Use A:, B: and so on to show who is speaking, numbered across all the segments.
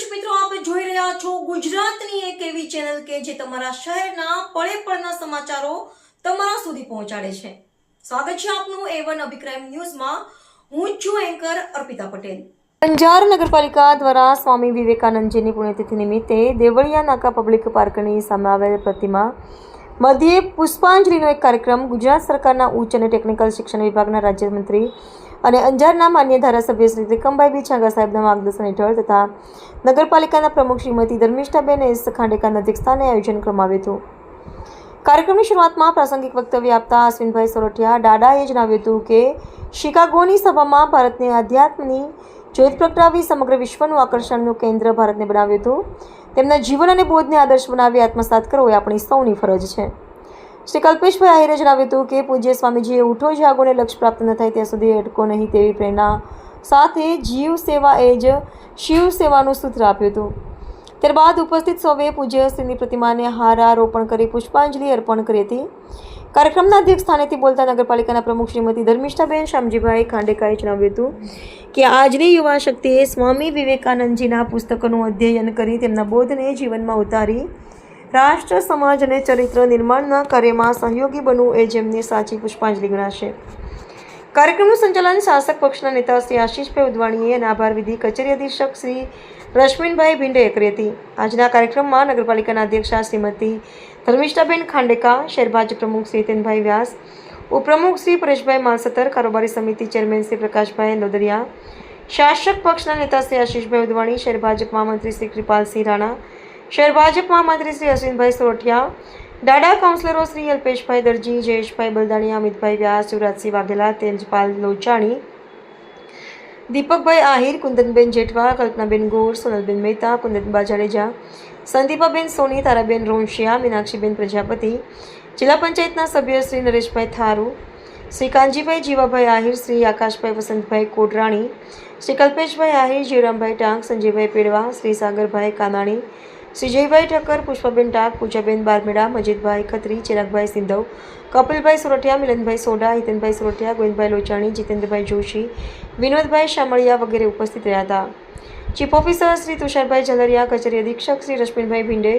A: દર્શક મિત્રો, આપ જોઈ રહ્યા છો ગુજરાતની એક એવી ચેનલ કે જે તમારા શહેરના પળે પળના સમાચારો તમારા સુધી પહોંચાડે છે. સ્વાગત છે આપનું A1 અભિક્રાઇમ ન્યૂઝમાં. હું છું એન્કર અર્પિતા પટેલ. અંજાર નગરપાલિકા દ્વારા સ્વામી વિવેકાનંદજીની પુણ્યતિથિ નિમિત્તે દેવળિયા નાકા પબ્લિક પાર્કની સામે આવેલ પ્રતિમા મધ્યે પુષ્પાંજલિનો એક કાર્યક્રમ ગુજરાત સરકારના ઉચ્ચ અને ટેકનિકલ શિક્ષણ વિભાગના રાજ્યમંત્રી અને અંજારના માન્ય ધારાસભ્ય શ્રી ત્રિકમભાઈ બી છાંગા સાહેબના માર્ગદર્શન હેઠળ તથા નગરપાલિકાના પ્રમુખ શ્રીમતી ધર્મિષ્ઠાબેન એસ ખાંડેકરના અધ્યક્ષસ્થાને આયોજન કરવામાં આવ્યું હતું. કાર્યક્રમની શરૂઆતમાં પ્રાસંગિક વક્તવ્ય આપતા અશ્વિનભાઈ સોરઠિયા દાદાએ જણાવ્યું હતું કે શિકાગોની સભામાં ભારતની આધ્યાત્મની જ્યોત પ્રગટાવી સમગ્ર વિશ્વનું આકર્ષણનું કેન્દ્ર ભારતને બનાવ્યું હતું. તેમના જીવન અને બોધને આદર્શ બનાવી આત્મસાત કરવો એ આપણી સૌની ફરજ છે. શ્રી કલ્પેશભાઈ આહિરે જણાવ્યું હતું કે પૂજ્ય સ્વામીજીએ ઉઠો જાગોને લક્ષ્ય પ્રાપ્ત ન થાય ત્યાં સુધી અટકો નહીં તેવી પ્રેરણા સાથે જીવ સેવા એ જ શિવ સેવાનું સૂત્ર આપ્યું હતું. ત્યારબાદ ઉપસ્થિત સૌએ પૂજ્ય શ્રીની પ્રતિમાને હારારોપણ કરી પુષ્પાંજલિ અર્પણ કરી હતી. કાર્યક્રમના અધ્યક્ષ સ્થાનેથી બોલતા નગરપાલિકાના પ્રમુખ શ્રીમતી ધર્મિષ્ઠાબેન શામજીભાઈ ખાંડેકાએ જણાવ્યું હતું કે આજની યુવા શક્તિએ સ્વામી વિવેકાનંદજીના પુસ્તકોનું અધ્યયન કરી તેમના બોધને જીવનમાં ઉતારી રાષ્ટ્ર સમાજ અને ચરિત્ર નિર્માણના કાર્યમાં સહયોગી બનવું એ જેમની સાચી પુષ્પાંજલિ ગણાશે. કાર્યક્રમનું સંચાલન શાસક પક્ષના નેતા શ્રી આશીષભાઈ ઉદવાણીએ અને આભાર વિધિ કચેરી અધિક્ષક શ્રી રશ્મિનભાઈ ભિંડેએ કરી હતી. આજના કાર્યક્રમમાં નગરપાલિકાના અધ્યક્ષા શ્રીમતી ધર્મિષ્ઠાબેન ખાંડેકા, શહેર ભાજપ પ્રમુખ શ્રી હિતેનભાઈ વ્યાસ, ઉપપ્રમુખ શ્રી પરેશભાઈ માલસતર, કારોબારી સમિતિ ચેરમેન શ્રી પ્રકાશભાઈ લોદરિયા, શાસક પક્ષના નેતા શ્રી આશીષભાઈ ઉદવાણી, શહેર ભાજપ મહામંત્રી શ્રી કૃપાલસિંહ રાણા, શહેર ભાજપ મહામંત્રી શ્રી અશ્વિનભાઈ સોરઠિયા, દાડા કાઉન્સિલરો શ્રી અલ્પેશભાઈ દરજી, જયેશભાઈ બલદાણીયા, અમિતભાઈ વ્યાસ, યુવરાજસિંહ વાઘેલા, તેજપાલ લોચાણી, દીપકભાઈ આહિર, કુંદનબેન જેઠવા, કલ્પનાબેન ગોર, સોનલબેન મહેતા, કુંદનબા જાડેજા, સંદીપાબેન સોની, તારાબેન રોંશિયા, મીનાક્ષીબેન પ્રજાપતિ, જિલ્લા પંચાયતના સભ્ય શ્રી નરેશભાઈ થારુ, શ્રી કાનજીભાઈ જીવાભાઈ આહિર, શ્રી આકાશભાઈ વસંતભાઈ કોડરાણી, શ્રી કલ્પેશભાઈ આહિર, જીવરામભાઈ ટાંક, સંજયભાઈ પેડવા, શ્રી સાગરભાઈ કાનાણી, શ્રી જયભાઈ ઠક્કર, પુષ્પાબેન ટાંક, પૂજાબેન બારમેડા, મજીદભાઈ ખત્રી, ચિરાગભાઈ સિંધવ, કપિલભાઈ સોરઠિયા, મિલનભાઈ સોડા, હિતેનભાઈ સોરઠિયા, ગોવિંદભાઈ લોચાણી, જીતેન્દ્રભાઈ જોશી, વિનોદભાઈ શામળિયા વગેરે ઉપસ્થિત રહ્યા હતા. ચીફ ઓફિસર શ્રી તુષારભાઈ ઝલરિયા, કચેરી અધિક્ષક શ્રી રશ્મિનભાઈ ભિંડે,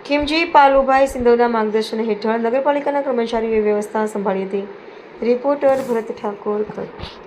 A: ખીમજી પાલુભાઈ સિંધવના માર્ગદર્શન હેઠળ નગરપાલિકાના કર્મચારીઓએ વ્યવસ્થા સંભાળી હતી. રિપોર્ટર ભરત ઠાકોર, કચ્છ.